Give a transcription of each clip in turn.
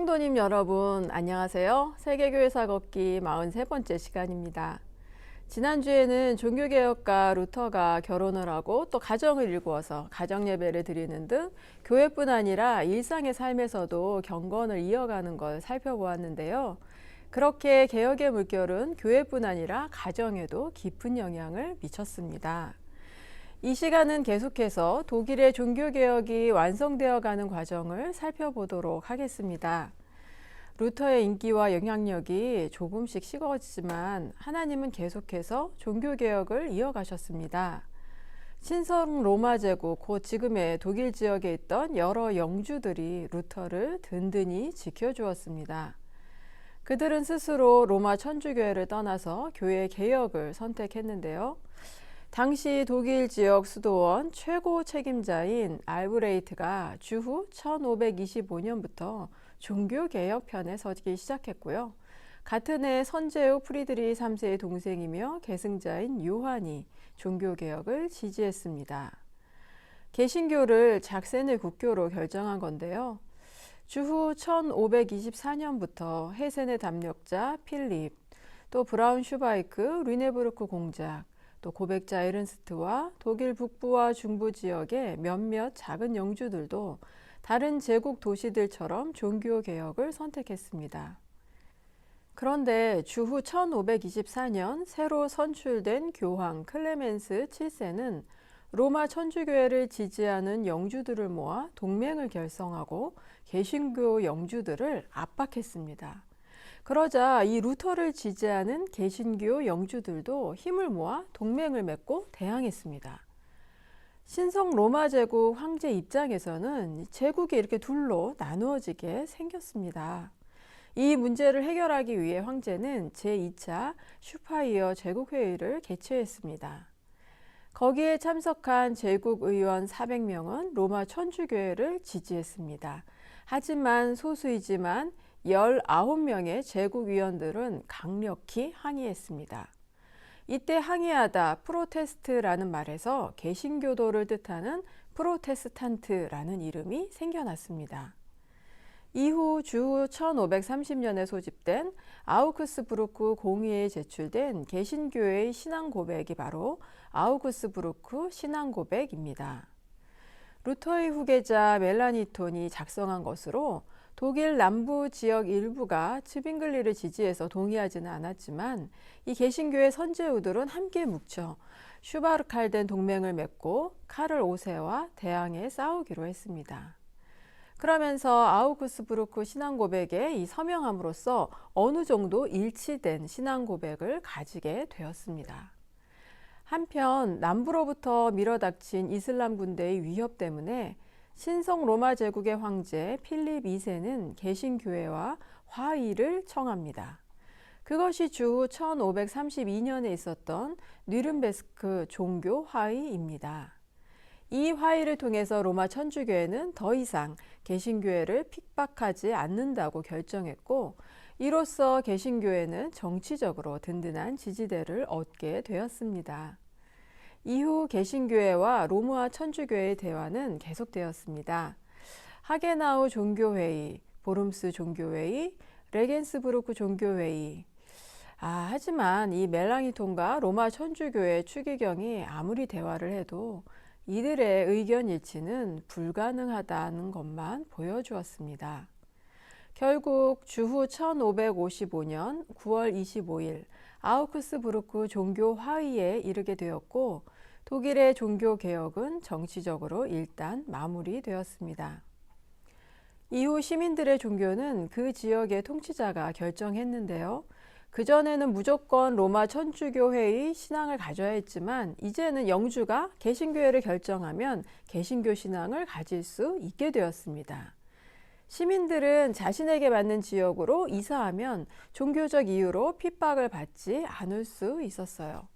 성도님 여러분, 안녕하세요. 세계교회사 걷기 43번째 시간입니다. 지난주에는 종교개혁가 루터가 결혼을 하고 또 가정을 일구어서 가정예배를 드리는 등 교회뿐 아니라 일상의 삶에서도 경건을 이어가는 걸 살펴보았는데요. 그렇게 개혁의 물결은 교회뿐 아니라 가정에도 깊은 영향을 미쳤습니다. 이 시간은 계속해서 독일의 종교개혁이 완성되어 가는 과정을 살펴보도록 하겠습니다. 루터의 인기와 영향력이 조금씩 식어지지만 하나님은 계속해서 종교개혁을 이어가셨습니다. 신성 로마 제국, 곧 지금의 독일 지역에 있던 여러 영주들이 루터를 든든히 지켜주었습니다. 그들은 스스로 로마 천주교회를 떠나서 교회 개혁을 선택했는데요. 당시 독일 지역 수도원 최고 책임자인 알브레이트가 주후 1525년부터 종교개혁편에 서기 시작했고요. 같은 해 선제후 프리드리 3세의 동생이며 계승자인 요한이 종교개혁을 지지했습니다. 개신교를 작센의 국교로 결정한 건데요. 주후 1524년부터 헤센의 담력자 필립, 또 브라운슈바이크, 르네부르크 공작, 또 고백자 에른스트와 독일 북부와 중부 지역의 몇몇 작은 영주들도 다른 제국 도시들처럼 종교개혁을 선택했습니다. 그런데 주후 1524년 새로 선출된 교황 클레멘스 7세는 로마 천주교회를 지지하는 영주들을 모아 동맹을 결성하고 개신교 영주들을 압박했습니다. 그러자 이 루터를 지지하는 개신교 영주들도 힘을 모아 동맹을 맺고 대항했습니다. 신성 로마 제국 황제 입장에서는 제국이 이렇게 둘로 나누어지게 생겼습니다. 이 문제를 해결하기 위해 황제는 제2차 슈파이어 제국회의를 개최했습니다. 거기에 참석한 제국 의원 400명은 로마 천주교회를 지지했습니다. 하지만 소수이지만 19명의 제국위원들은 강력히 항의했습니다. 이때 항의하다 프로테스트라는 말에서 개신교도를 뜻하는 프로테스탄트라는 이름이 생겨났습니다. 이후 주후 1530년에 소집된 아우크스부르크 공의회에 제출된 개신교회의 신앙 고백이 바로 아우구스부르크 신앙 고백입니다. 루터의 후계자 멜라니톤이 작성한 것으로 독일 남부 지역 일부가 츠빙글리를 지지해서 동의하지는 않았지만 이 개신교의 선제우들은 함께 묵혀 슈바르칼덴 동맹을 맺고 카를 5세와 대항해 싸우기로 했습니다. 그러면서 아우구스부르크 신앙 고백에 이 서명함으로써 어느 정도 일치된 신앙 고백을 가지게 되었습니다. 한편 남부로부터 밀어닥친 이슬람 군대의 위협 때문에 신성 로마 제국의 황제 필립 2세는 개신교회와 화의를 청합니다. 그것이 주후 1532년에 있었던 뉘른베스크 종교 화의입니다. 이 화의를 통해서 로마 천주교회는 더 이상 개신교회를 핍박하지 않는다고 결정했고, 이로써 개신교회는 정치적으로 든든한 지지대를 얻게 되었습니다. 이후 개신교회와 로마 천주교회의 대화는 계속되었습니다. 하게나우 종교회의, 보름스 종교회의, 레겐스부르크 종교회의. 하지만 이 멜랑이톤과 로마 천주교회 추기경이 아무리 대화를 해도 이들의 의견 일치는 불가능하다는 것만 보여주었습니다. 결국 주후 1555년 9월 25일 아우크스부르크 종교 화의에 이르게 되었고, 독일의 종교 개혁은 정치적으로 일단 마무리되었습니다. 이후 시민들의 종교는 그 지역의 통치자가 결정했는데요. 그전에는 무조건 로마 천주교회의 신앙을 가져야 했지만 이제는 영주가 개신교회를 결정하면 개신교 신앙을 가질 수 있게 되었습니다. 시민들은 자신에게 맞는 지역으로 이사하면 종교적 이유로 핍박을 받지 않을 수 있었어요.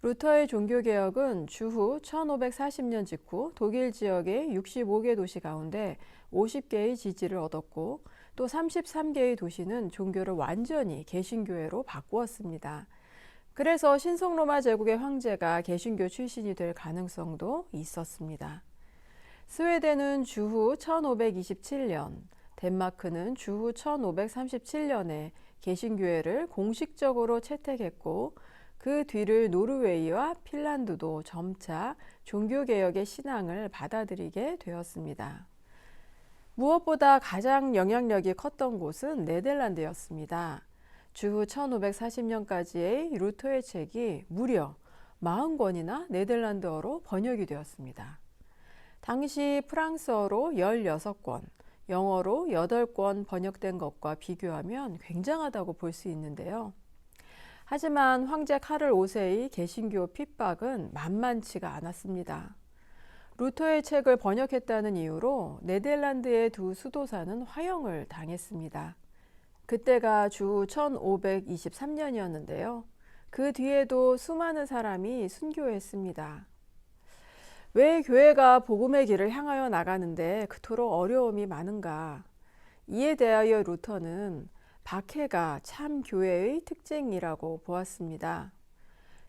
루터의 종교개혁은 주후 1540년 직후 독일 지역의 65개 도시 가운데 50개의 지지를 얻었고, 또 33개의 도시는 종교를 완전히 개신교회로 바꾸었습니다. 그래서 신성로마 제국의 황제가 개신교 출신이 될 가능성도 있었습니다. 스웨덴은 주후 1527년 덴마크는 주후 1537년에 개신교회를 공식적으로 채택했고 그 뒤를 노르웨이와 핀란드도 점차 종교개혁의 신앙을 받아들이게 되었습니다. 무엇보다 가장 영향력이 컸던 곳은 네덜란드였습니다. 주후 1540년까지의 루터의 책이 무려 40권이나 네덜란드어로 번역이 되었습니다. 당시 프랑스어로 16권, 영어로 8권 번역된 것과 비교하면 굉장하다고 볼 수 있는데요. 하지만 황제 카를 5세의 개신교 핍박은 만만치가 않았습니다. 루터의 책을 번역했다는 이유로 네덜란드의 두 수도사는 화형을 당했습니다. 그때가 주후 1523년이었는데요. 그 뒤에도 수많은 사람이 순교했습니다. 왜 교회가 복음의 길을 향하여 나가는데 그토록 어려움이 많은가? 이에 대하여 루터는 박해가 참 교회의 특징이라고 보았습니다.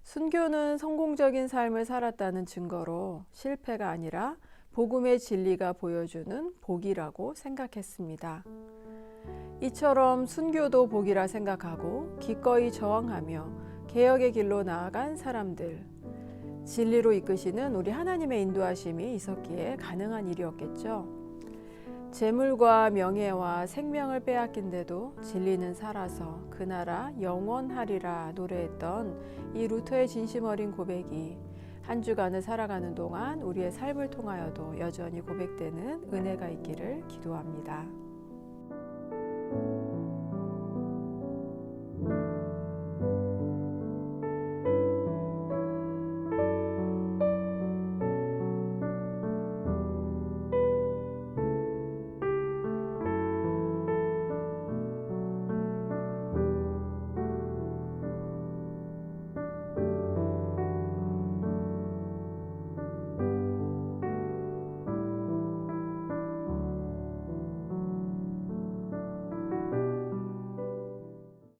순교는 성공적인 삶을 살았다는 증거로 실패가 아니라 복음의 진리가 보여주는 복이라고 생각했습니다. 이처럼 순교도 복이라 생각하고 기꺼이 저항하며 개혁의 길로 나아간 사람들, 진리로 이끄시는 우리 하나님의 인도하심이 있었기에 가능한 일이었겠죠. 재물과 명예와 생명을 빼앗긴데도 진리는 살아서 그 나라 영원하리라 노래했던 이 루터의 진심 어린 고백이 한 주간을 살아가는 동안 우리의 삶을 통하여도 여전히 고백되는 은혜가 있기를 기도합니다.